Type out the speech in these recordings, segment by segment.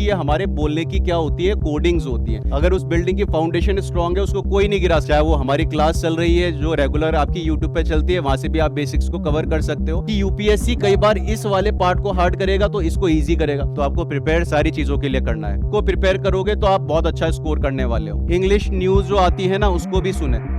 कि ये हमारे बोलने की क्या होती है, कोडिंग्स होती है। अगर उस बिल्डिंग की फाउंडेशन स्ट्रांग है उसको कोई नहीं गिरा, चाहे वो हमारी क्लास चल रही है जो रेगुलर आपकी यूट्यूब पे चलती है, वहां से भी आप बेसिक्स को कवर कर सकते हो। कि यूपीएससी कई बार इस वाले पार्ट को हार्ड करेगा तो इसको इजी करेगा, तो आपको प्रिपेयर सारी चीजों के लिए करना है। को प्रिपेयर करोगे तो आप बहुत अच्छा स्कोर करने वाले हो। इंग्लिश न्यूज जो आती है ना उसको भी सुने।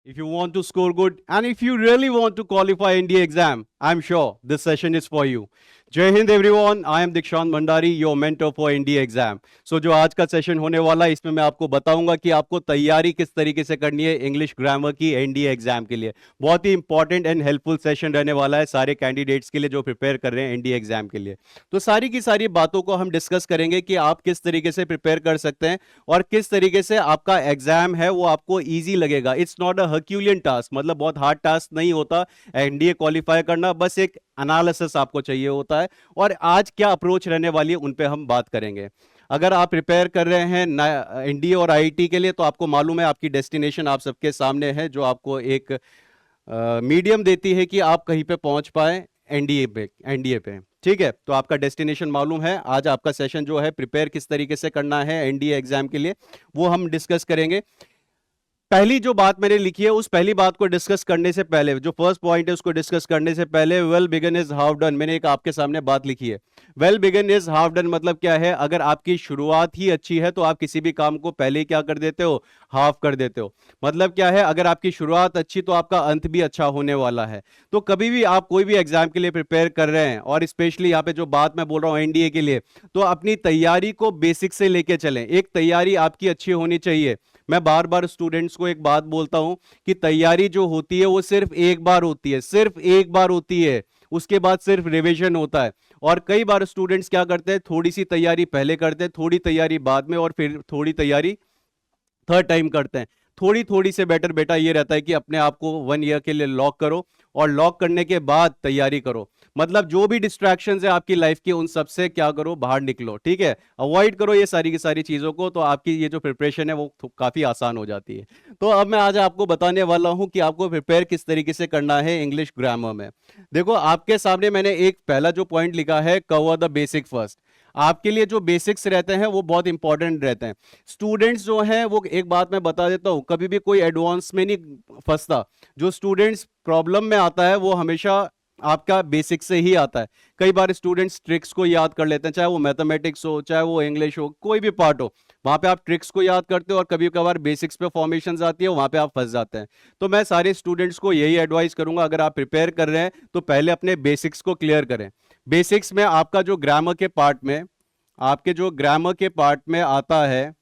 If you want to score good and if you really want to qualify India exam, I'm sure this session is for you. जय Hind everyone, I am Dikshant Bhandari, your mentor for India exam. So जो आज का session होने वाला है इसमें मैं आपको बताऊंगा कि आपको तैयारी किस तरीके से करनी है इंग्लिश ग्रामर की एनडीए एग्जाम के लिए। बहुत ही इंपॉर्टेंट एंड हेल्पफुल सेशन रहने वाला है सारे कैंडिडेट्स के लिए जो प्रिपेयर कर रहे हैं एनडीए एग्जाम के लिए। तो सारी की सारी बातों को हम डिस्कस करेंगे कि आप किस तरीके से प्रिपेयर कर सकते हैं और किस तरीके से आपका एग्जाम है वो आपको ईजी लगेगा। इट्स नॉट अ हर्क्यूलियन टास्क, मतलब बहुत हार्ड टास्क नहीं होता एनडीए क्वालिफाई करना, बस एक एनालिसिस आपको चाहिए होता है। और आज क्या अप्रोच रहने वाली है उन पे हम बात करेंगे। अगर आप प्रिपेयर कर रहे हैं एनडीए और आईआईटी के लिए तो आपको मालूम है आपकी डेस्टिनेशन आप सबके सामने है, जो आपको एक मीडियम देती है कि आप कहीं पे पहुंच पाए एनडीए पे। ठीक है, तो आपका डेस्टिनेशन मालूम है। आज आपका सेशन जो है प्रिपेयर किस तरीके से करना है एनडीए एग्जाम के लिए वो हम डिस्कस करेंगे। पहली जो बात मैंने लिखी है उस पहली बात को डिस्कस करने से पहले, जो फर्स्ट पॉइंट है उसको डिस्कस करने से पहले, well begun is half done, मैंने एक आपके सामने बात लिखी है। Well begun is half done मतलब क्या है? अगर आपकी शुरुआत ही अच्छी है तो आप किसी भी काम को पहले ही क्या कर देते हो, हाफ कर देते हो। मतलब क्या है? अगर आपकी शुरुआत अच्छी तो आपका अंत भी अच्छा होने वाला है। तो कभी भी आप कोई भी एग्जाम के लिए प्रिपेयर कर रहे हैं और स्पेशली यहाँ पे जो बात मैं बोल रहा हूँ एनडीए के लिए, तो अपनी तैयारी को बेसिक से लेके चलें। एक तैयारी आपकी अच्छी होनी चाहिए। मैं बार बार स्टूडेंट्स को एक बात बोलता हूं कि तैयारी जो होती है वो सिर्फ एक बार होती है, सिर्फ एक बार होती है, उसके बाद सिर्फ रिवीजन होता है। और कई बार स्टूडेंट्स क्या करते हैं, थोड़ी सी तैयारी पहले करते हैं, थोड़ी तैयारी बाद में, और फिर थोड़ी तैयारी थर्ड टाइम करते हैं। थोड़ी थोड़ी से बेटर बेटा ये रहता है कि अपने आप को 1 ईयर के लिए लॉक करो और लॉक करने के बाद तैयारी करो। मतलब जो भी डिस्ट्रैक्शंस है आपकी लाइफ की उन सब से क्या करो, बाहर निकलो। ठीक है, अवॉइड करो ये सारी की सारी चीजों को, तो आपकी ये जो प्रिपरेशन है वो काफी आसान हो जाती है। तो अब मैं आज आपको बताने वाला हूं कि आपको प्रिपेयर किस तरीके से करना है इंग्लिश ग्रामर में। देखो आपके सामने मैंने एक पहला जो पॉइंट लिखा है, कवर द बेसिक फर्स्ट। आपके लिए जो बेसिक्स रहते हैं वो बहुत इंपॉर्टेंट रहते हैं। स्टूडेंट्स जो हैं वो, एक बात मैं बता देता हूं, कभी भी कोई एडवांस में नहीं फंसता। जो स्टूडेंट्स प्रॉब्लम में आता है वो हमेशा आपका बेसिक से ही आता है। कई बार स्टूडेंट्स ट्रिक्स को याद कर लेते हैं, चाहे वो मैथमेटिक्स हो, चाहे वो इंग्लिश हो, कोई भी पार्ट हो, वहां पे आप ट्रिक्स को याद करते हो और कभी कभार बेसिक्स पे फॉर्मेशंस आती है, वहां पे आप फंस जाते हैं। तो मैं सारे स्टूडेंट्स को यही एडवाइस करूंगा, अगर आप प्रिपेयर कर रहे हैं तो पहले अपने बेसिक्स को क्लियर करें। बेसिक्स में आपका जो ग्रामर के पार्ट में, आपके जो ग्रामर के पार्ट में आता है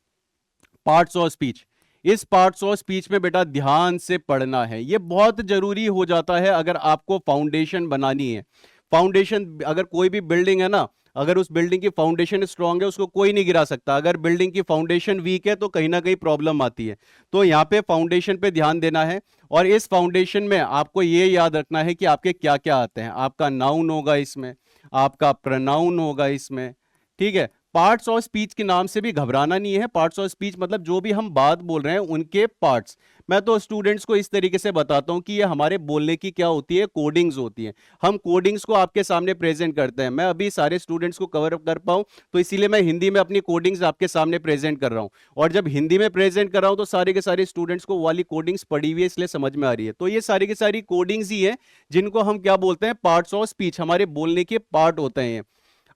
पार्ट्स ऑफ स्पीच, इस पार्ट्स ऑफ स्पीच में बेटा ध्यान से पढ़ना है। ये बहुत जरूरी हो जाता है अगर आपको फाउंडेशन बनानी है। फाउंडेशन, अगर कोई भी बिल्डिंग है ना, अगर उस बिल्डिंग की फाउंडेशन स्ट्रांग है उसको कोई नहीं गिरा सकता। अगर बिल्डिंग की फाउंडेशन वीक है तो कहीं ना कहीं प्रॉब्लम आती है। तो यहाँ पे फाउंडेशन पे ध्यान देना है। और इस फाउंडेशन में आपको ये याद रखना है कि आपके क्या क्या आते हैं। आपका नाउन होगा इसमें, आपका प्रोनाउन होगा इसमें। ठीक है, पार्ट्स ऑफ स्पीच के नाम से भी घबराना नहीं है। पार्ट्स ऑफ स्पीच मतलब जो भी हम बात बोल रहे हैं उनके पार्ट्स। मैं तो स्टूडेंट्स को इस तरीके से बताता हूं कि ये हमारे बोलने की क्या होती है, कोडिंग्स होती हैं। हम कोडिंग्स को आपके सामने प्रेजेंट करते हैं। मैं अभी सारे स्टूडेंट्स को कवर कर पाऊं तो इसीलिए मैं हिंदी में अपनी कोडिंग्स आपके सामने प्रेजेंट कर रहा हूं। और जब हिंदी में प्रेजेंट कर रहा हूं तो सारे के सारे स्टूडेंट्स को वाली कोडिंग्स पढ़ी हुई है, इसलिए समझ में आ रही है। तो ये सारी की सारी कोडिंग्स ही है जिनको हम क्या बोलते हैं, पार्ट्स ऑफ स्पीच, हमारे बोलने के पार्ट होते हैं।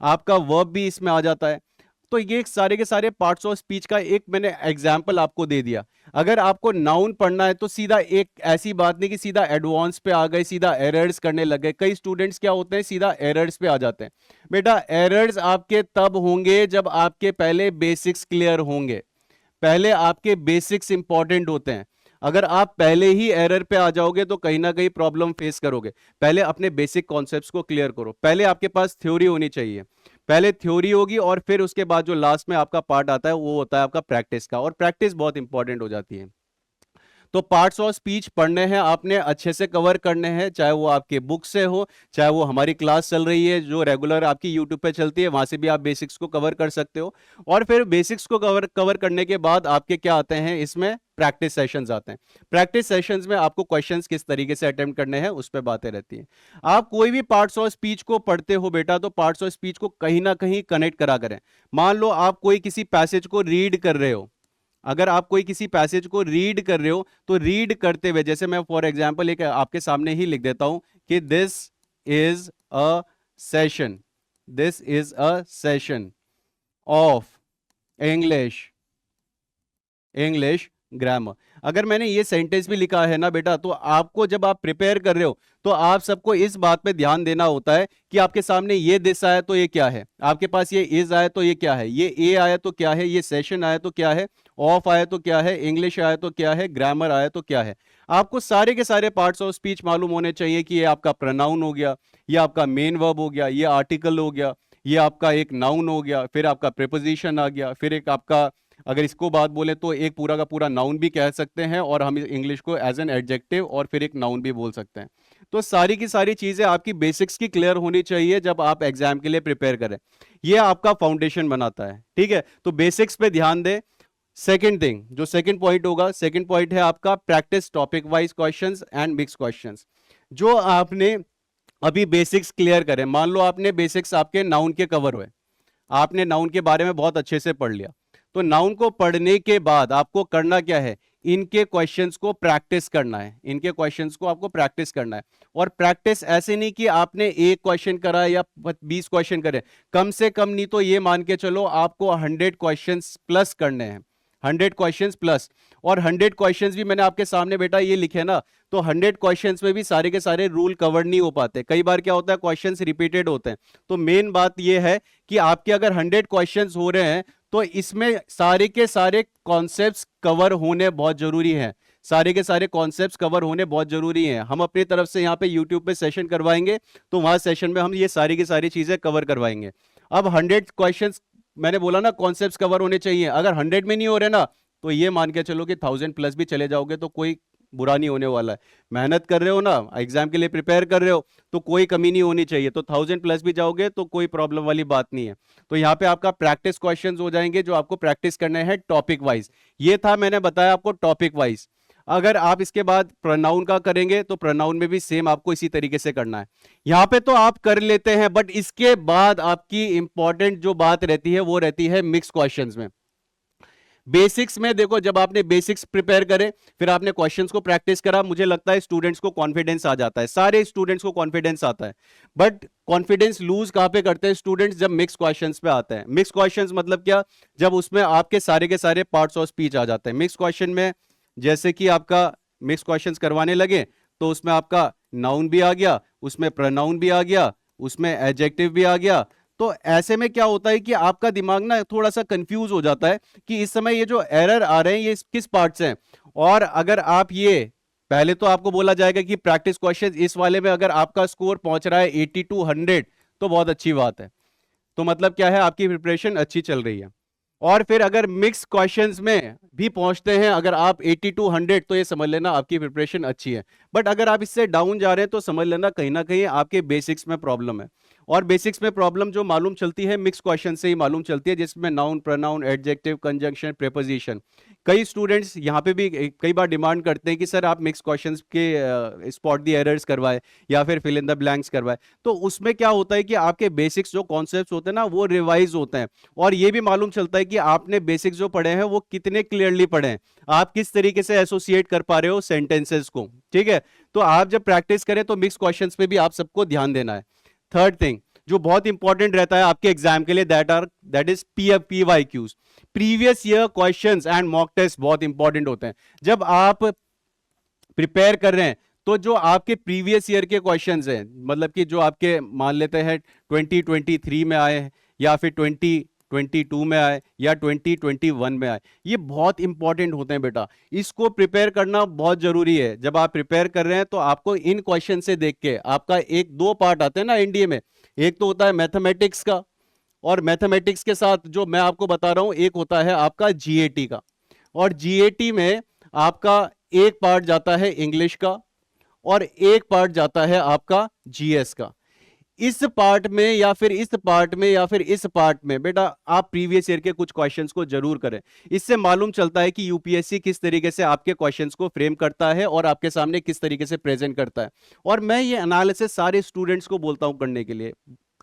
आपका वर्ब भी इसमें आ जाता है। तो ये सारे के सारे पार्ट्स ऑफ स्पीच का एक मैंने एग्जाम्पल आपको दे दिया। अगर आपको नाउन पढ़ना है तो सीधा, एक ऐसी बात नहीं कि सीधा एडवांस पे आ गए, सीधा एरर्स करने लग गए। कई स्टूडेंट्स क्या होते हैं, सीधा एरर्स पे आ जाते हैं। बेटा एरर्स आपके तब होंगे जब आपके पहले बेसिक्स क्लियर होंगे। पहले आपके बेसिक्स इंपॉर्टेंट होते हैं। अगर आप पहले ही एरर पे आ जाओगे तो कहीं ना कहीं प्रॉब्लम फेस करोगे। पहले अपने बेसिक कॉन्सेप्ट्स को क्लियर करो। पहले आपके पास थ्योरी होनी चाहिए, पहले थ्योरी होगी और फिर उसके बाद जो लास्ट में आपका पार्ट आता है वो होता है आपका प्रैक्टिस का, और प्रैक्टिस बहुत इंपॉर्टेंट हो जाती है। तो पार्ट्स ऑफ स्पीच पढ़ने हैं आपने, अच्छे से कवर करने हैं, चाहे वो आपके बुक से हो, चाहे वो हमारी क्लास चल रही है जो रेगुलर आपकी यूट्यूब पे चलती है, वहां से भी आप बेसिक्स को कवर कर सकते हो। और फिर बेसिक्स को कवर करने के बाद आपके क्या आते हैं, इसमें प्रैक्टिस सेशंस आते हैं। प्रैक्टिस सेशंस में आपको क्वेश्चंस किस तरीके से अटेम्प्ट करने हैं उस पर बातें रहती हैं। आप कोई भी पार्ट्स ऑफ स्पीच को पढ़ते हो बेटा, तो पार्ट्स ऑफ स्पीच को कहीं ना कहीं कनेक्ट करा करें। मान लो आप कोई किसी पैसेज को रीड कर रहे हो, अगर आप कोई किसी पैसेज को रीड कर रहे हो तो रीड करते हुए, जैसे मैं फॉर एग्जांपल एक आपके सामने ही लिख देता हूं कि this is a session, this is a session of English grammar. अगर मैंने ये सेंटेंस भी लिखा है ना बेटा, तो आपको जब आप प्रिपेयर कर रहे हो तो आप सबको इस बात पे ध्यान देना होता है कि आपके सामने ये दिस आया तो ये क्या है, आपके पास ये इज आया तो ये क्या है, ये ए आया तो क्या है, ये सेशन आया तो क्या है, ऑफ आया तो क्या है, इंग्लिश आया तो क्या है, ग्रामर आया तो क्या है। आपको सारे के सारे पार्ट्स ऑफ स्पीच मालूम होने चाहिए कि ये आपका प्रोनाउन हो गया, ये आपका मेन वर्ब हो गया, ये आर्टिकल हो गया, ये आपका एक नाउन हो गया, फिर आपका प्रीपोजिशन आ गया, फिर एक आपका, अगर इसको बात बोले तो एक पूरा का पूरा नाउन भी कह सकते हैं, और हम इंग्लिश को एज एन एडजेक्टिव और फिर एक नाउन भी बोल सकते हैं। तो सारी की सारी चीजें आपकी बेसिक्स की क्लियर होनी चाहिए जब आप एग्जाम के लिए प्रिपेयर करें। ये आपका फाउंडेशन बनाता है, ठीक है। तो बेसिक्स पे ध्यान दें। सेकंड थिंग, जो सेकंड पॉइंट होगा, सेकंड पॉइंट है आपका practice topic wise questions and mix questions. जो आपने अभी बेसिक्स क्लियर करें, मान लो आपने बेसिक्स आपके नाउन के कवर हुए, आपने नाउन के बारे में बहुत अच्छे से पढ़ लिया, तो नाउन को पढ़ने के बाद आपको करना क्या है, इनके क्वेश्चंस को प्रैक्टिस करना है, इनके क्वेश्चंस को आपको प्रैक्टिस करना है। और प्रैक्टिस ऐसे नहीं कि आपने एक क्वेश्चन करा या 20 क्वेश्चन करे, कम से कम नहीं तो ये मान के चलो आपको 100 क्वेश्चंस प्लस करने हैं, 100 क्वेश्चंस प्लस। और 100 क्वेश्चंस भी मैंने आपके सामने बेटा ये लिखे ना, तो 100 क्वेश्चंस में भी सारे के सारे रूल कवर नहीं हो पाते, कई बार क्या होता है क्वेश्चंस रिपीटेड होते हैं। तो मेन बात ये है कि आपके अगर 100 क्वेश्चंस हो रहे हैं तो इसमें सारे के सारे कॉन्सेप्ट्स कवर होने बहुत जरूरी हैं, सारे के सारे कॉन्सेप्ट्स कवर होने बहुत जरूरी हैं। हम अपनी तरफ से यहाँ पे यूट्यूब पे सेशन करवाएंगे, तो वहां सेशन में हम ये सारी की सारी चीजें कवर करवाएंगे। अब 100 क्वेश्चंस मैंने बोला ना कॉन्सेप्ट्स कवर होने चाहिए, अगर 100 में नहीं हो रहे ना, तो ये मान के चलो कि 1000 प्लस भी चले जाओगे तो कोई बुरा नहीं होने वाला है। मेहनत कर रहे हो ना, एग्जाम के लिए प्रिपेयर कर रहे हो, तो कोई कमी नहीं होनी चाहिए। तो 1000 प्लस भी जाओगे तो कोई प्रॉब्लम वाली बात नहीं है। तो यहाँ पे आपका प्रैक्टिस क्वेश्चंस हो जाएंगे जो आपको प्रैक्टिस करने हैं टॉपिक वाइज। ये था मैंने बताया आपको टॉपिक वाइज। अगर आप इसके बाद प्रोनाउन का करेंगे तो प्रोनाउन में भी सेम आपको इसी तरीके से करना है। यहां पे तो आप कर लेते हैं, बट इसके बाद आपकी इंपॉर्टेंट जो बात रहती है वो रहती है मिक्स क्वेश्चंस में। बेसिक्स में देखो, जब आपने बेसिक्स प्रिपेयर करे, फिर आपने क्वेश्चंस को प्रैक्टिस करा, मुझे लगता है स्टूडेंट्स को कॉन्फिडेंस आ जाता है, सारे स्टूडेंट्स को कॉन्फिडेंस आता है। बट कॉन्फिडेंस लूज कहां पे करते हैं स्टूडेंट्स, जब मिक्स क्वेश्चंस पे आते हैं। मिक्स क्वेश्चंस मतलब क्या, जब उसमें आपके सारे के सारे पार्ट्स ऑफ स्पीच आ जाते हैं। मिक्स क्वेश्चन में जैसे कि आपका मिक्स क्वेश्चंस करवाने लगे तो उसमें आपका नाउन भी आ गया, उसमें प्रोनाउन भी आ गया, उसमें एडजेक्टिव भी आ गया। तो ऐसे में क्या होता है कि आपका दिमाग ना थोड़ा सा कंफ्यूज हो जाता है कि इस समय ये जो एरर आ रहे हैं ये किस पार्ट से हैं। और अगर आप ये पहले तो आपको बोला जाएगा कि प्रैक्टिस क्वेश्चन इस वाले में अगर आपका स्कोर पहुंच रहा है 80 to 100 तो बहुत अच्छी बात है, तो मतलब क्या है आपकी प्रिपरेशन अच्छी चल रही है। और फिर अगर मिक्स क्वेश्चंस में भी पहुंचते हैं अगर आप 80 to 100 तो ये समझ लेना आपकी प्रिपरेशन अच्छी है। बट अगर आप इससे डाउन जा रहे हैं तो समझ लेना कहीं ना कहीं आपके बेसिक्स में प्रॉब्लम है। और बेसिक्स में प्रॉब्लम जो मालूम चलती है मिक्स क्वेश्चन से ही मालूम चलती है, जिसमें noun, pronoun, adjective, conjunction, preposition. कई स्टूडेंट्स यहाँ पे भी कई बार डिमांड करते हैं कि सर आप मिक्स क्वेश्चंस के स्पॉट दी एरर्स करवाए या फिर फिल इन द ब्लैंक्स करवाए। तो उसमें क्या होता है कि आपके बेसिक्स जो कॉन्सेप्ट्स होते हैं ना वो रिवाइज होते हैं, और ये भी मालूम चलता है कि आपने बेसिक्स जो पढ़े हैं वो कितने क्लियरली पढ़े हैं, आप किस तरीके से एसोसिएट कर पा रहे हो सेंटेंसेस को। ठीक है, तो आप जब प्रैक्टिस करें तो मिक्स क्वेश्चंस पे भी आप सबको ध्यान देना है। थर्ड थिंग जो बहुत इंपॉर्टेंट रहता है आपके एग्जाम के लिए, that is PYQs, previous year questions and mock test बहुत इंपॉर्टेंट होते हैं। जब आप प्रिपेयर कर रहे हैं तो जो आपके प्रीवियस ईयर के क्वेश्चंस हैं, मतलब कि जो आपके मान लेते हैं 2023 में आए हैं या फिर 2022 में आए या 2021 में आए, ये बहुत इंपॉर्टेंट होते हैं बेटा, इसको प्रिपेयर करना बहुत जरूरी है। जब आप प्रिपेयर कर रहे हैं तो आपको इन क्वेश्चन से देख के आपका एक दो पार्ट आते हैं ना एनडीए में, एक तो होता है मैथमेटिक्स का, और मैथमेटिक्स के साथ जो मैं आपको बता रहा हूं एक होता है आपका जीएटी का। और जीएटी में आपका एक पार्ट जाता है इंग्लिश का और एक पार्ट जाता है आपका जीएस का। इस पार्ट में या फिर इस पार्ट में या फिर इस पार्ट में बेटा आप प्रीवियस ईयर के कुछ क्वेश्चंस को जरूर करें। इससे मालूम चलता है कि यूपीएससी किस तरीके से आपके क्वेश्चंस को फ्रेम करता है और आपके सामने किस तरीके से प्रेजेंट करता है। और मैं ये एनालिसिस सारे स्टूडेंट्स को बोलता हूं करने के लिए।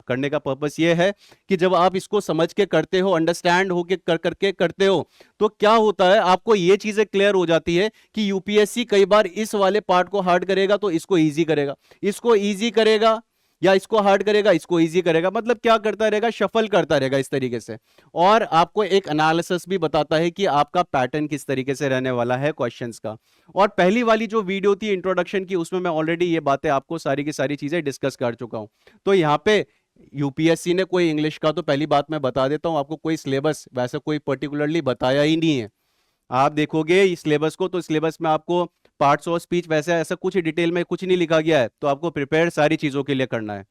करने का पर्पस ये है कि जब आप इसको समझ के करते हो, अंडरस्टैंड हो के करके करते हो, तो क्या होता है आपको ये चीजें क्लियर हो जाती है कि यूपीएससी कई बार इस वाले पार्ट को हार्ड करेगा तो इसको इजी करेगा, इसको इजी करेगा या इसको हार्ड करेगा, इसको इजी करेगा। मतलब क्या करता रहेगा, शफल करता रहेगा इस तरीके से। और आपको एक एनालिसिस भी बताता है कि आपका पैटर्न किस तरीके से रहने वाला है क्वेश्चंस का। और पहली वाली जो वीडियो थी इंट्रोडक्शन की, उसमें मैं ऑलरेडी ये बातें आपको सारी की सारी चीजें डिस्कस कर चुका हूं। तो यहाँ पे यूपीएससी ने कोई इंग्लिश का, तो पहली बात मैं बता देता हूं आपको, कोई सिलेबस वैसे कोई पर्टिकुलरली बताया ही नहीं है। आप देखोगे इस सिलेबस को, तो सिलेबस में आपको पार्ट्स ऑफ स्पीच वैसे ऐसा कुछ डिटेल में कुछ नहीं लिखा गया है, तो आपको प्रिपेयर सारी चीजों के लिए करना है।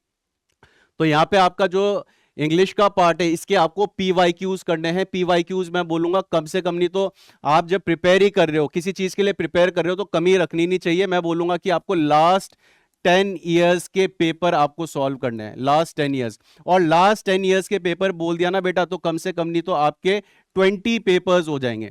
तो यहाँ पे आपका जो इंग्लिश का पार्ट है, इसके आपको पीवाईक्यूज करने हैं। पीवाईक्यूज मैं बोलूंगा कम से कम, नहीं तो आप जब प्रिपेयर ही कर रहे हो, किसी चीज के लिए प्रिपेयर कर रहे हो, तो कमी रखनी नहीं चाहिए। मैं बोलूंगा कि आपको लास्ट 10 ईयर्स के पेपर आपको सॉल्व करने हैं, लास्ट 10 ईयर्स। और लास्ट 10 ईयर्स के पेपर बोल दिया ना बेटा, तो कम से कम नहीं तो आपके 20 पेपर्स हो जाएंगे,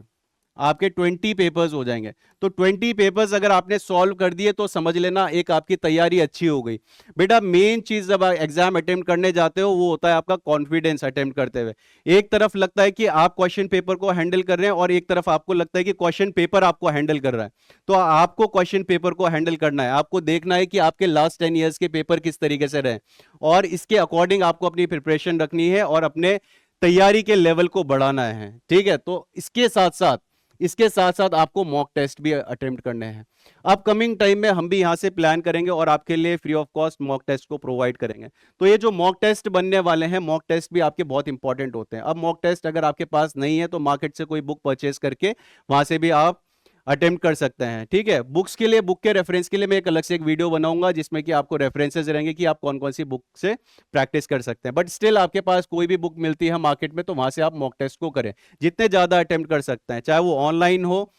आपके 20 पेपर्स हो जाएंगे। तो 20 पेपर्स अगर आपने सॉल्व कर दिए तो समझ लेना एक आपकी तैयारी अच्छी हो गई। बेटा मेन चीज जब आप एग्जाम अटेम्प्ट करने जाते हो, वो होता है आपका कॉन्फिडेंस अटेम्प्ट करते हुए। एक तरफ लगता है कि आप क्वेश्चन पेपर को हैंडल कर रहे हैं और एक तरफ आपको लगता है कि क्वेश्चन पेपर आपको हैंडल कर रहा है। तो आपको क्वेश्चन पेपर को हैंडल करना है, आपको देखना है कि आपके लास्ट 10 ईयर्स के पेपर किस तरीके से रहे, और इसके अकॉर्डिंग आपको अपनी प्रिपरेशन रखनी है और अपने तैयारी के लेवल को बढ़ाना है। ठीक है, तो इसके साथ साथ आपको मॉक टेस्ट भी अटेम्प्ट करने हैं। अपकमिंग टाइम में हम भी यहां से प्लान करेंगे और आपके लिए free of cost mock test को प्रोवाइड करेंगे। तो ये जो मॉक टेस्ट बनने वाले हैं, मॉक टेस्ट भी आपके बहुत इंपॉर्टेंट होते हैं। अब मॉक टेस्ट अगर आपके पास नहीं है तो मार्केट से कोई बुक परचेज करके वहां से भी आप अटेम्प्ट कर सकते हैं। ठीक है, बुक्स के लिए, बुक के रेफरेंस के लिए मैं एक अलग से एक वीडियो बनाऊंगा जिसमें कि आपको रेफरेंसेस रहेंगे कि आप कौन कौन सी बुक से प्रैक्टिस कर सकते हैं। बट स्टिल आपके पास कोई भी बुक मिलती है मार्केट में, तो वहां से आप मॉक टेस्ट को करें, जितने ज्यादा अटेम्प्ट कर सकते हैं, चाहे वो ऑनलाइन हो,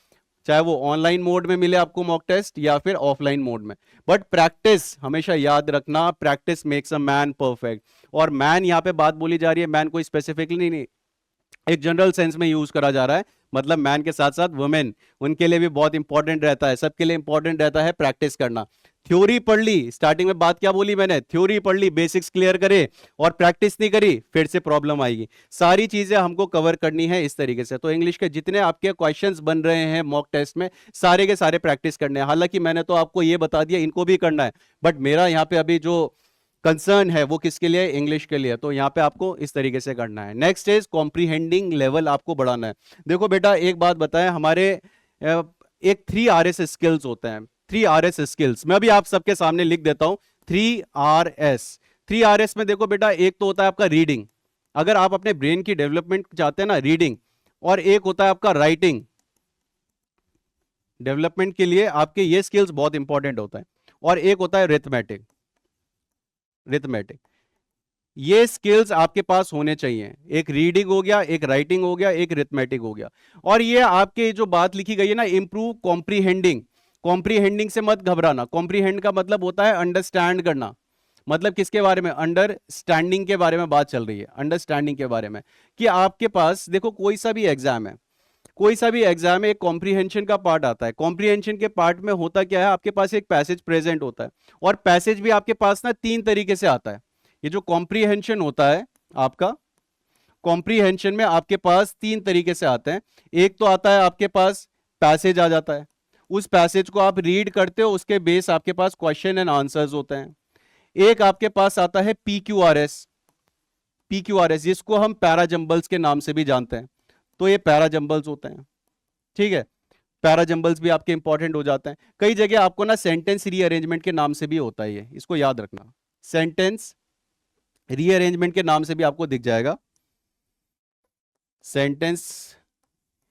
चाहे वो ऑनलाइन मोड में मिले आपको मॉक टेस्ट या फिर ऑफलाइन मोड में। बट प्रैक्टिस हमेशा याद रखना, practice makes a man perfect. और मैन यहाँ पे बात बोली जा रही है, मैन कोई स्पेसिफिकली नहीं, एक जनरल सेंस में यूज करा जा रहा है। मतलब मैन के साथ साथ वुमेन, उनके लिए भी बहुत इंपॉर्टेंट रहता है, सबके लिए इंपॉर्टेंट रहता है प्रैक्टिस करना। थ्योरी पढ़ ली, स्टार्टिंग में बात क्या बोली मैंने, थ्योरी पढ़ ली, बेसिक्स क्लियर करे और प्रैक्टिस नहीं करी, फिर से प्रॉब्लम आएगी। सारी चीजें हमको कवर करनी है इस तरीके से। तो इंग्लिश के जितने आपके क्वेश्चंस बन रहे हैं मॉक टेस्ट में, सारे के सारे प्रैक्टिस करने हैं। हालांकि मैंने तो आपको ये बता दिया इनको भी करना है, बट मेरा यहाँ पे अभी जो कंसर्न है वो किसके लिए, इंग्लिश के लिए। तो यहाँ पे आपको इस तरीके से करना है। नेक्स्ट इज कॉम्प्रीहेंडिंग लेवल आपको बढ़ाना है। देखो बेटा एक बात बताएं, हमारे एक 3 RS स्किल्स होते हैं, 3 RS स्किल्स मैं अभी आप सबके सामने लिख देता हूं। 3 RS, 3 RS में देखो बेटा, एक तो होता है आपका रीडिंग, अगर आप अपने ब्रेन की डेवलपमेंट चाहते हैं ना, रीडिंग। और एक होता है आपका राइटिंग, डेवलपमेंट के लिए आपके ये स्किल्स बहुत इंपॉर्टेंट होता है। और एक होता है रिथमेटिक, रिथमेटिक। ये स्किल्स आपके पास होने चाहिए, एक रीडिंग हो गया, एक राइटिंग हो गया, एक रिथमेटिक हो गया। और ये आपके जो बात लिखी गई है ना, इंप्रूव कॉम्प्रीहेंडिंग, कॉम्प्रीहेंडिंग से मत घबराना। कॉम्प्रीहेंड का मतलब होता है अंडरस्टैंड करना। मतलब किसके बारे में, अंडरस्टैंडिंग के बारे में बात चल रही है, अंडरस्टैंडिंग के बारे में। कि आपके पास देखो कोई सा भी एग्जाम है, कोई सा भी एग्जाम है, एक कॉम्प्रीहेंशन का पार्ट आता है। कॉम्प्रीहेंशन के पार्ट में होता क्या है, आपके पास एक पैसेज प्रेजेंट होता है, और पैसेज भी आपके पास ना 3 तरीके से आता है। ये जो कॉम्प्रीहेंशन होता है आपका, कॉम्प्रीहेंशन में आपके पास 3 तरीके से आते हैं। एक तो आता है आपके पास पैसेज आ जाता है, उस पैसेज को आप रीड करते हो, उसके बेस आपके पास क्वेश्चन एंड आंसर्स होते हैं। एक आपके पास आता है PQRS, PQRS जिसको हम पैराजंबल्स के नाम से भी जानते हैं। तो ये पैराजंबल्स होते हैं। ठीक है, पैराजंबल्स भी आपके इंपॉर्टेंट हो जाते हैं। कई जगह आपको ना सेंटेंस रीअरेंजमेंट के नाम से भी होता है, ये इसको याद रखना, सेंटेंस रीअरेंजमेंट के नाम से भी आपको दिख जाएगा, सेंटेंस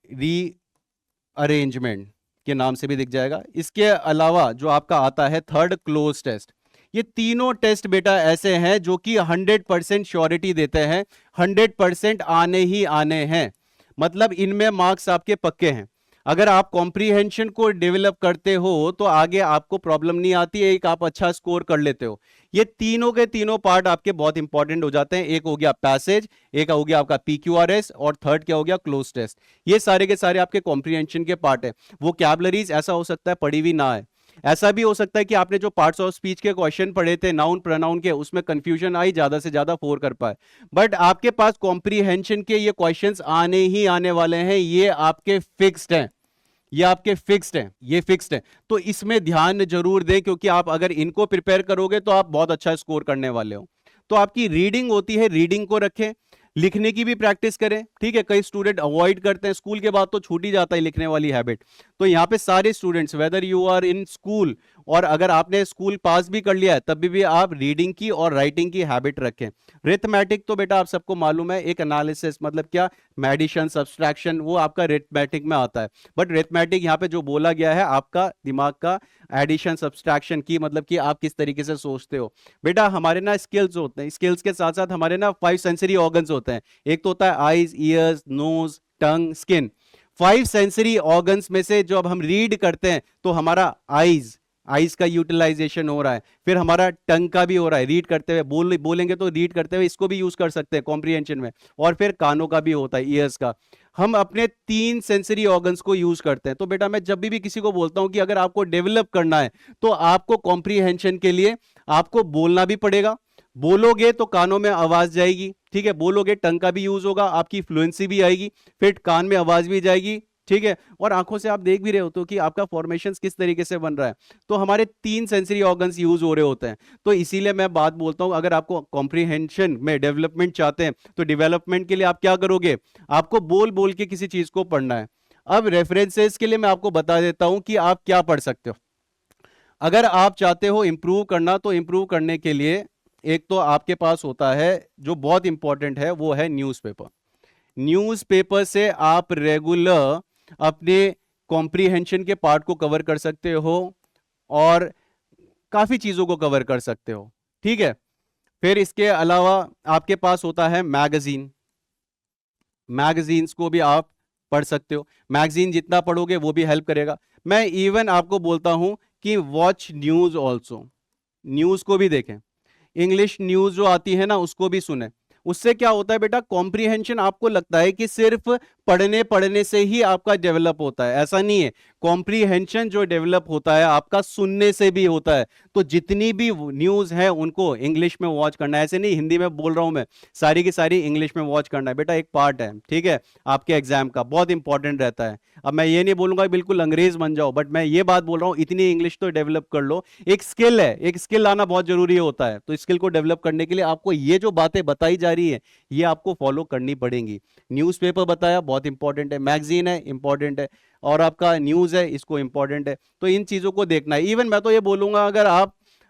रीअरेंजमेंट के नाम से भी दिख जाएगा। इसके अलावा जो आपका आता है थर्ड क्लोज टेस्ट, ये तीनों टेस्ट बेटा ऐसे हैं जो कि 100% श्योरिटी देते हैं, 100% आने ही आने हैं। मतलब इनमें मार्क्स आपके पक्के हैं। अगर आप कॉम्प्रीहेंशन को डेवलप करते हो तो आगे आपको प्रॉब्लम नहीं आती है, एक आप अच्छा स्कोर कर लेते हो। ये तीनों के तीनों पार्ट आपके बहुत इंपॉर्टेंट हो जाते हैं। एक हो गया पैसेज, एक हो गया आपका पीक्यूआरएस, और थर्ड क्या हो गया, क्लोज टेस्ट। ये सारे के सारे आपके कॉम्प्रीहेंशन के पार्ट है। वोकैबुलरीज ऐसा हो सकता है पढ़ी हुई ना है, ऐसा भी हो सकता है कि आपने जो पार्ट्स ऑफ स्पीच के क्वेश्चन पढ़े थे नाउन प्रोनाउन के, उसमें कंफ्यूजन आई, ज्यादा से ज्यादा 4 कर पाए। बट आपके पास कॉम्प्रीहेंशन के ये क्वेश्चंस आने ही आने वाले हैं, ये आपके फिक्स्ड हैं, ये आपके फिक्स्ड हैं, ये फिक्स्ड है। तो इसमें ध्यान जरूर दें, क्योंकि आप अगर इनको प्रिपेयर करोगे तो आप बहुत अच्छा स्कोर करने वाले हो। तो आपकी रीडिंग होती है, रीडिंग को रखें, लिखने की भी प्रैक्टिस करें। ठीक है, कई स्टूडेंट अवॉइड करते हैं, स्कूल के बाद तो छूट ही जाता है लिखने वाली हैबिट। तो यहाँ पे सारे students, whether you are in school और अगर आपने स्कूल पास भी कर लिया है तब भी आप रीडिंग की और राइटिंग की हैबिट रखें। रिथमेटिक तो बेटा आप सबको मालूम है, एक एनालिसिस मतलब क्या, एडिशन सब्सट्रैक्शन, वो आपका रिथमेटिक में आता है। बट रिथमेटिक यहाँ पे जो बोला गया है आपका दिमाग का एडिशन सब्सट्रैक्शन की, मतलब कि आप किस तरीके से सोचते हो। बेटा हमारे ना स्किल्स होते हैं, स्किल्स के साथ साथ हमारे ना 5 सेंसरी ऑर्गन्स होते हैं। एक तो होता है आईज, ईयर्स, नोज, टंग, स्किन। 5 सेंसरी ऑर्गन्स में से जो अब हम रीड करते हैं तो हमारा आईज, आईज का यूटिलाइजेशन हो रहा है, फिर हमारा टंग का भी हो रहा है, रीड करते हुए बोलेंगे तो रीड करते हुए इसको भी यूज कर सकते हैं कॉम्प्रिहेंशन में, और फिर कानों का भी होता है, ईयर्स का। हम अपने 3 सेंसरी ऑर्गन्स को यूज करते हैं। तो बेटा मैं जब भी किसी को बोलता हूं कि अगर आपको डेवलप करना है तो आपको कॉम्प्रिहेंशन के लिए आपको बोलना भी पड़ेगा। बोलोगे तो कानों में आवाज जाएगी, ठीक है, बोलोगे टंग का भी यूज होगा, आपकी फ्लुएंसी भी आएगी, फिर कान में आवाज भी जाएगी, ठीक है, और आंखों से आप देख भी रहे हो कि आपका फॉर्मेशन किस तरीके से बन रहा है। तो हमारे 3 सेंसरी ऑर्गन्स यूज हो रहे होते हैं। तो इसीलिए मैं बात बोलता हूं, अगर आपको कॉम्प्रिहेंशन में डेवलपमेंट चाहते हैं तो डेवलपमेंट के लिए आप क्या करोगे, आपको बोल बोल के किसी चीज को पढ़ना है। अब रेफरेंसेस के लिए मैं आपको बता देता हूं कि आप क्या पढ़ सकते हो। अगर आप चाहते हो इंप्रूव करना, तो इंप्रूव करने के लिए एक तो आपके पास होता है जो बहुत इंपॉर्टेंट है, वो है न्यूज़पेपर। न्यूज़पेपर से आप रेगुलर अपने कॉम्प्रीहेंशन के पार्ट को कवर कर सकते हो और काफी चीजों को कवर कर सकते हो, ठीक है। फिर इसके अलावा आपके पास होता है मैगजीन, मैगजीन्स को भी आप पढ़ सकते हो। मैगजीन जितना पढ़ोगे वो भी हेल्प करेगा। मैं इवन आपको बोलता हूं कि वॉच न्यूज ऑल्सो, न्यूज को भी देखें, इंग्लिश न्यूज जो आती है ना उसको भी सुने। उससे क्या होता है बेटा, कॉम्प्रीहेंशन आपको लगता है कि सिर्फ पढ़ने पढ़ने से ही आपका डेवलप होता है, ऐसा नहीं है। कॉम्प्रीहेंशन जो डेवलप होता है आपका सुनने से भी होता है। तो जितनी भी न्यूज है उनको इंग्लिश में वॉच करना है, ऐसे नहीं हिंदी में बोल रहा हूं मैं, सारी की सारी इंग्लिश में वॉच करना है बेटा, एक पार्ट है, ठीक है, आपके एग्जाम का बहुत इंपॉर्टेंट रहता है। अब मैं ये नहीं बोलूंगा बिल्कुल अंग्रेज बन जाओ, बट मैं ये बात बोल रहा हूं इतनी इंग्लिश तो डेवलप कर लो। एक स्किल है, एक स्किल आना बहुत जरूरी होता है। तो स्किल को डेवलप करने के लिए आपको ये जो बातें बताई जा रही है ये आपको फॉलो करनी पड़ेंगी। न्यूज़पेपर बताया बहुत इंपॉर्टेंट है, मैगजीन है इंपॉर्टेंट है, और आपका न्यूज़ है इसको इंपॉर्टेंट है। तो इन चीज़ों को देखना है। इवन मैं तो ये बोलूंगा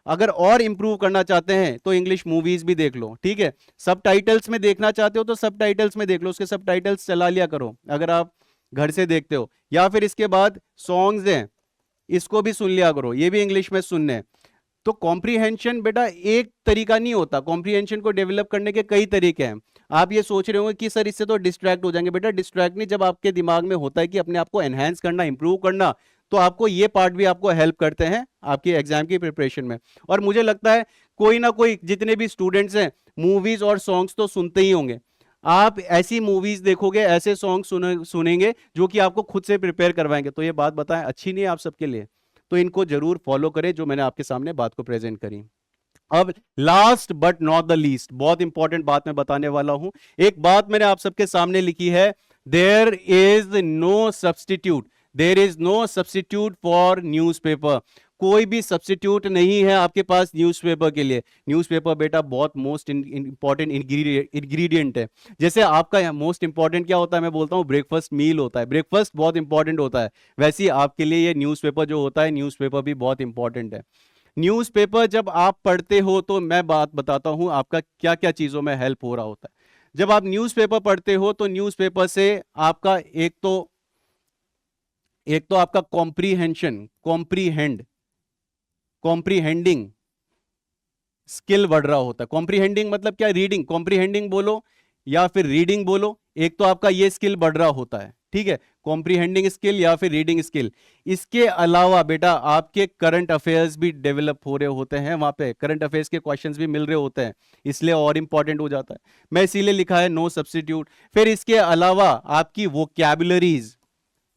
अगर और इंप्रूव करना चाहते हैं तो इंग्लिश मूवीज भी देख लो, ठीक है। सब टाइटल्स में देखना चाहते हो तो सब टाइटल्स में देख लो, उसके सब टाइटल्स चला लिया करो अगर आप घर से देखते हो। या फिर इसके बाद सॉन्ग्स हैं, इसको भी सुन लिया करो, ये भी इंग्लिश में सुनने हैं। तो कॉम्प्रीहेंशन बेटा एक तरीका नहीं होता, कॉम्प्रीहेंशन को डेवलप करने के कई तरीके हैं। आप ये सोच रहे होंगे कि सर इससे तो डिस्ट्रैक्ट हो जाएंगे, बेटा डिस्ट्रैक्ट नहीं। जब आपके दिमाग में होता है कि अपने आप को एनहांस करना, इंप्रूव करना, तो आपको ये पार्ट भी आपको हेल्प करते हैं आपकी एग्जाम की प्रिपरेशन में। और मुझे लगता है कोई ना कोई, जितने भी स्टूडेंट्स हैं, मूवीज और सॉन्ग्स तो सुनते ही होंगे। आप ऐसी मूवीज देखोगे, ऐसे सॉन्ग सुनेंगे जो कि आपको खुद से प्रिपेयर करवाएंगे। तो ये बात बताएं अच्छी नहीं है आप सबके लिए? तो इनको जरूर फॉलो करें जो मैंने आपके सामने बात को प्रेजेंट करी। अब last but not the least, बहुत इंपॉर्टेंट बात मैं बताने वाला हूं। एक बात मैंने आप सबके सामने लिखी है, there is no substitute, there is no substitute for newspaper. कोई भी सब्सटीट्यूट नहीं है आपके पास न्यूज़पेपर के लिए। न्यूज़पेपर बेटा बहुत मोस्ट इंपॉर्टेंट इंग्रेडिएंट है। जैसे आपका मोस्ट इंपॉर्टेंट क्या होता है, मैं बोलता हूं ब्रेकफास्ट मील होता है, ब्रेकफास्ट बहुत इंपॉर्टेंट होता है, वैसे ही आपके लिए ये न्यूज़पेपर जो होता है, न्यूज़पेपर भी बहुत इंपॉर्टेंट है। न्यूज़पेपर जब आप पढ़ते हो तो मैं बात बताता हूं आपका क्या क्या चीजों में हेल्प हो रहा होता है। जब आप न्यूज़पेपर पढ़ते हो तो न्यूज़पेपर से आपका एक तो आपका कॉम्प्रीहेंशन, कॉम्प्रीहेंडिंग स्किल बढ़ रहा होता है। कॉम्प्रीहेंडिंग मतलब क्या, रीडिंग, कॉम्प्रीहेंडिंग बोलो या फिर रीडिंग बोलो, एक तो आपका ये स्किल बढ़ रहा होता है। ठीक है, कॉम्प्रीहेंडिंग स्किल या फिर रीडिंग स्किल। इसके अलावा बेटा आपके करंट अफेयर्स भी डेवलप हो रहे होते हैं, वहां पे करंट अफेयर्स के क्वेश्चंस भी मिल रहे होते हैं, इसलिए और इंपॉर्टेंट हो जाता है। मैं इसीलिए लिखा है नो सब्स्टिट्यूट। फिर इसके अलावा आपकी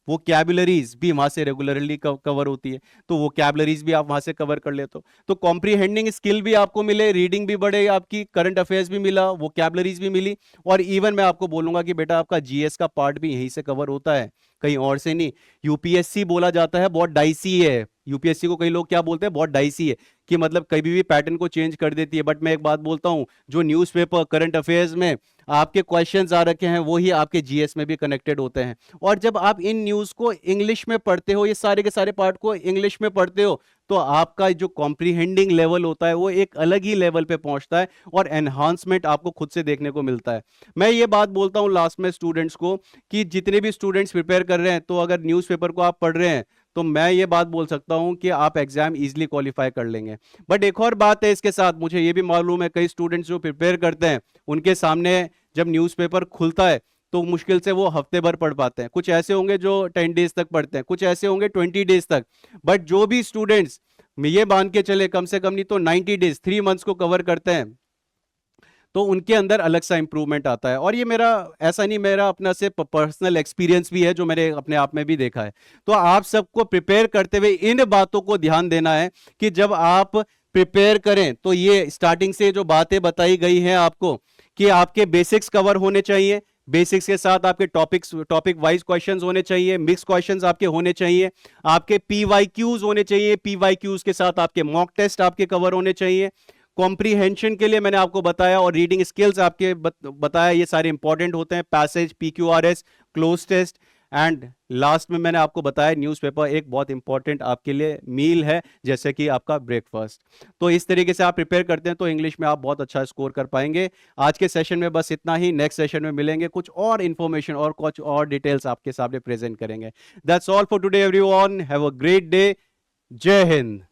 वोकैबुलरीज भी वहां से रेगुलरली कवर होती है, तो वोकैबुलरीज भी आप वहां से कवर कर लेते हो, तो कॉम्प्रीहेंडिंग स्किल भी आपको मिले, रीडिंग भी बढ़े आपकी, करंट अफेयर्स भी मिला, वोकैबुलरीज भी मिली, और इवन मैं आपको बोलूंगा कि बेटा आपका जीएस का पार्ट भी यहीं से कवर होता है, कहीं और से नहीं। यूपीएससी बोला जाता है बहुत डाइसी है, यूपीएससी को कई लोग क्या बोलते हैं, बहुत डाइसी है, कि मतलब कभी भी पैटर्न को चेंज कर देती है। बट मैं एक बात बोलता हूं, जो न्यूज़पेपर करंट अफेयर्स में आपके क्वेश्चंस आ रखे हैं वही आपके जीएस में भी कनेक्टेड होते हैं। और जब आप इन न्यूज को इंग्लिश में पढ़ते हो, ये सारे के सारे पार्ट को इंग्लिश में पढ़ते हो, तो आपका जो कॉम्प्रीहेंडिंग लेवल होता है वो एक अलग ही लेवल पे पहुंचता है, और एनहांसमेंट आपको खुद से देखने को मिलता है। मैं ये बात बोलता हूं लास्ट में स्टूडेंट्स को, कि जितने भी स्टूडेंट्स प्रिपेयर कर रहे हैं, तो अगर न्यूज़पेपर को आप पढ़ रहे हैं, तो मैं ये बात बोल सकता हूं कि आप एग्जाम इजीली क्वालिफाई कर लेंगे। बट एक और बात है इसके साथ, मुझे ये भी मालूम है कई स्टूडेंट्स जो प्रिपेयर करते हैं, उनके सामने जब न्यूज़पेपर खुलता है तो मुश्किल से वो हफ्ते भर पढ़ पाते हैं। कुछ ऐसे होंगे जो 10 डेज तक पढ़ते हैं, कुछ ऐसे होंगे 20 डेज तक। बट जो भी स्टूडेंट्स ये मान के चले कम से कम नहीं तो 90 डेज 3 मंथ्स को कवर करते हैं, तो उनके अंदर अलग सा इंप्रूवमेंट आता है। और ये मेरा ऐसा नहीं, मेरा अपना से पर्सनल एक्सपीरियंस भी है जो मैंने अपने आप में भी देखा है। तो आप सबको प्रिपेयर करते हुए इन बातों को ध्यान देना है कि जब आप प्रिपेयर करें तो ये स्टार्टिंग से जो बातें बताई गई हैं आपको, कि आपके बेसिक्स कवर होने चाहिए, बेसिक्स के साथ आपके टॉपिक वाइज क्वेश्चंस होने चाहिए, मिक्स क्वेश्चंस आपके होने चाहिए, आपके पीवाईक्यूज होने चाहिए, पीवाईक्यूज के साथ आपके मॉक टेस्ट आपके कवर होने चाहिए। कॉम्प्रीहेंशन के लिए मैंने आपको बताया, और रीडिंग स्किल्स आपके बताया, ये सारे इंपॉर्टेंट होते हैं, passage, PQRS, cloze test, and last में मैंने आपको बताया न्यूज़पेपर एक बहुत इंपॉर्टेंट आपके लिए मील है, जैसे कि आपका ब्रेकफास्ट। तो इस तरीके से आप प्रिपेयर करते हैं तो इंग्लिश में आप बहुत अच्छा स्कोर कर पाएंगे। आज के सेशन में बस इतना ही, नेक्स्ट सेशन में मिलेंगे, कुछ और इंफॉर्मेशन और कुछ और डिटेल्स आपके सामने प्रेजेंट करेंगे। That's all for today everyone, have a great day, जय हिंद।